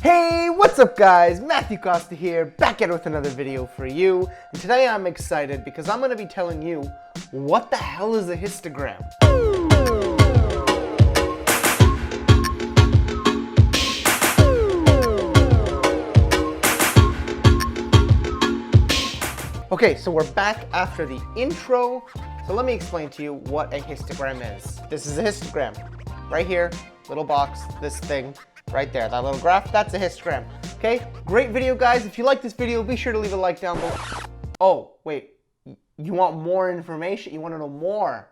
Hey, what's up guys? Matthew Costa here, back at it with another video for you. And today I'm excited because I'm going to be telling you what the hell is a histogram. Okay, so we're back after the intro. So let me explain to you what a histogram is. This is a histogram. Right here, little box, this thing. Right there, that little graph, that's a histogram. Okay, great video guys. If you like this video, be sure to leave a like down below. Oh, wait, you want more information? You want to know more?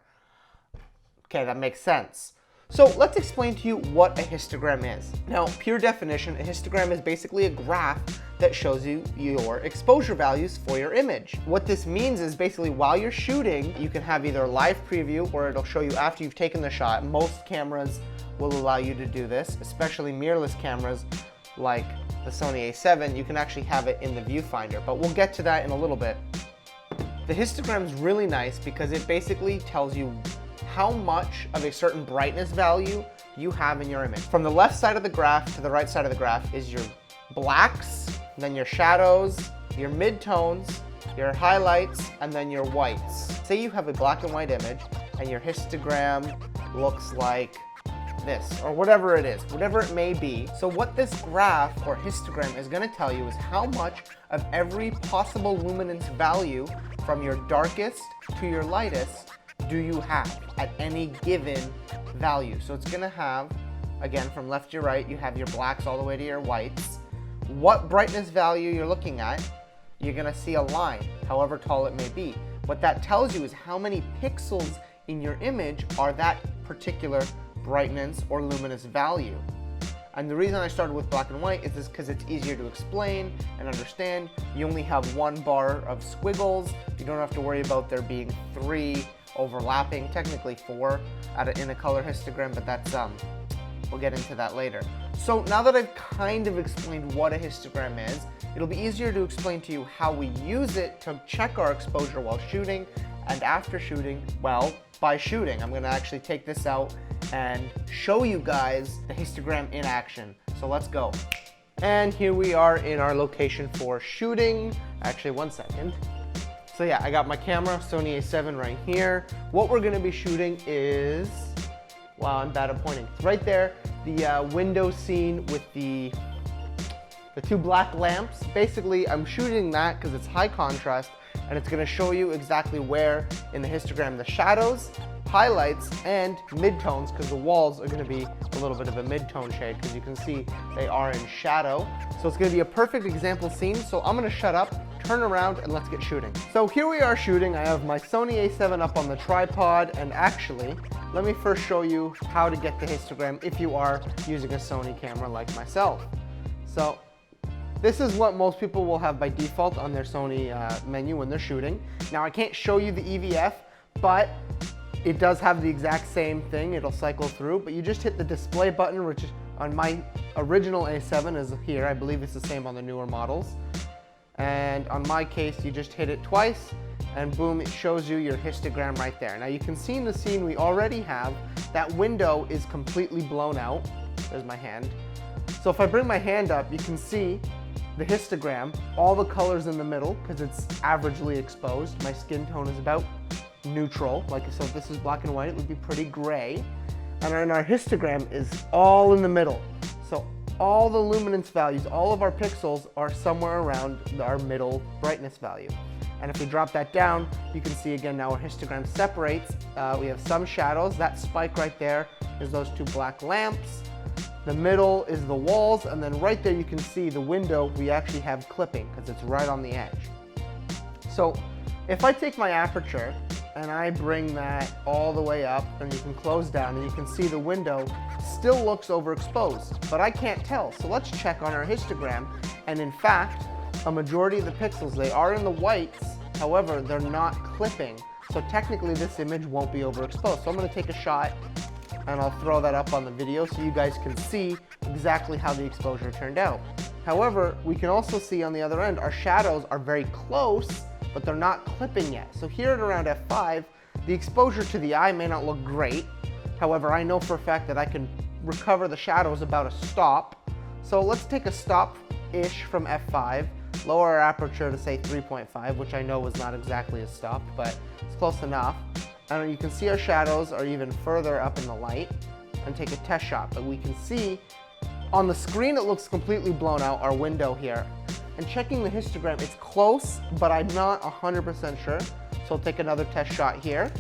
Okay, that makes sense. So let's explain to you what a histogram is. Now, pure definition, a histogram is basically a graph that shows you your exposure values for your image. What this means is basically while you're shooting, you can have either a live preview where it'll show you after you've taken the shot. Most cameras will allow you to do this, especially mirrorless cameras like the Sony A7. You can actually have it in the viewfinder, but we'll get to that in a little bit. The histogram is really nice because it basically tells you how much of a certain brightness value you have in your image. From the left side of the graph to the right side of the graph is your blacks, then your shadows, your midtones, your highlights, and then your whites. Say you have a black and white image and your histogram looks like this, or whatever it is, whatever it may be. So what this graph or histogram is going to tell you is how much of every possible luminance value from your darkest to your lightest do you have at any given value. So it's going to have, again, from left to right, you have your blacks all the way to your whites. What brightness value you're looking at, you're going to see a line, however tall it may be. What that tells you is how many pixels in your image are that particular brightness or luminous value. And the reason I started with black and white is because it's easier to explain and understand. You only have one bar of squiggles. You don't have to worry about there being 3 overlapping, technically 4 in a color histogram, but that's we'll get into that later. So now that I've kind of explained what a histogram is, it'll be easier to explain to you how we use it to check our exposure while shooting and after shooting, well, by shooting. I'm going to actually take this out and show you guys the histogram in action. So let's go. And here we are in our location for shooting. Actually, one second. So yeah, I got my camera, Sony A7 right here. What we're going to be shooting is, wow, I'm bad at pointing. It's right there, the window scene with the 2 black lamps. Basically, I'm shooting that because it's high contrast, and it's going to show you exactly where in the histogram the shadows, highlights, and midtones, because the walls are going to be a little bit of a midtone shade, because you can see they are in shadow. So it's going to be a perfect example scene. So I'm going to shut up, turn around, and let's get shooting. So here we are shooting. I have my Sony A7 up on the tripod, and actually, let me first show you how to get the histogram if you are using a Sony camera like myself. So this is what most people will have by default on their Sony menu when they're shooting. Now I can't show you the EVF, but it does have the exact same thing. It'll cycle through, but you just hit the display button, which on my original A7 is here. I believe it's the same on the newer models. And on my case, you just hit it twice, and boom, it shows you your histogram right there. Now you can see in the scene we already have that window is completely blown out. There's my hand. So if I bring my hand up, you can see the histogram, all the colors in the middle, because it's averagely exposed. My skin tone is about neutral. Like, so if this is black and white, it would be pretty gray. And then our histogram is all in the middle. So all the luminance values, all of our pixels are somewhere around our middle brightness value. And if we drop that down, you can see again now our histogram separates. We have some shadows. That spike right there is those 2 black lamps. The middle is the walls, and then right there you can see the window we actually have clipping because it's right on the edge. So if I take my aperture and I bring that all the way up, and you can close down, and you can see the window still looks overexposed, but I can't tell. So let's check on our histogram, and in fact, a majority of the pixels, they are in the whites, however, they're not clipping. So technically this image won't be overexposed. So I'm going to take a shot, and I'll throw that up on the video so you guys can see exactly how the exposure turned out. However, we can also see on the other end, our shadows are very close, but they're not clipping yet. So here at around f5, the exposure to the eye may not look great. However, I know for a fact that I can recover the shadows about a stop. So let's take a stop-ish from f5, lower our aperture to say 3.5, which I know is not exactly a stop, but it's close enough. And you can see our shadows are even further up in the light, and take a test shot. But we can see on the screen it looks completely blown out, our window here. And checking the histogram, it's close, but I'm not 100% sure. So I'll take another test shot here.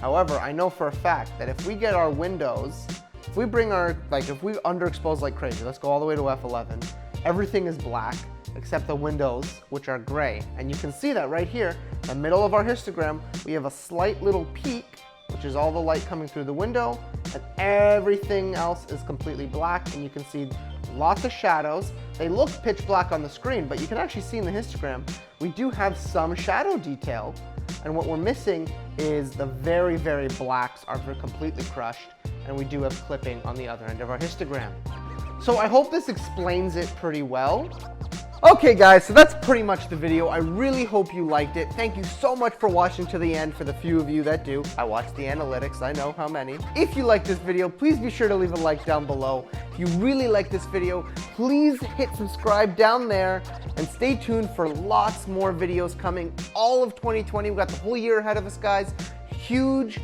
However, I know for a fact that if we get our windows, if we bring our, if we underexpose like crazy, let's go all the way to f11, everything is black except the windows, which are gray. And you can see that right here, in the middle of our histogram, we have a slight little peak, which is all the light coming through the window, and everything else is completely black, and you can see lots of shadows. They look pitch black on the screen, but you can actually see in the histogram, we do have some shadow detail, and what we're missing is the very, very blacks are completely crushed, and we do have clipping on the other end of our histogram. So I hope this explains it pretty well. Okay guys, so that's pretty much the video. I really hope you liked it. Thank you so much for watching to the end, for the few of you that do. I watch the analytics, I know how many. If you like this video, please be sure to leave a like down below. If you really like this video, please hit subscribe down there and stay tuned for lots more videos coming all of 2020. We've got the whole year ahead of us, guys. Huge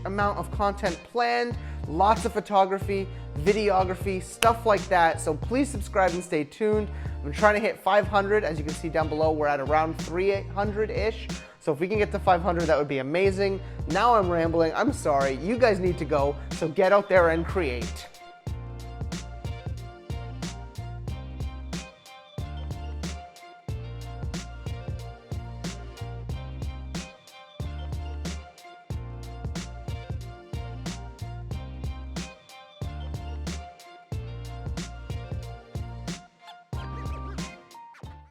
amount of content planned, lots of photography, videography, stuff like that. So please subscribe and stay tuned. I'm trying to hit 500. As you can see down below, we're at around 300-ish. So if we can get to 500, that would be amazing. Now I'm rambling. I'm sorry. You guys need to go. So get out there and create.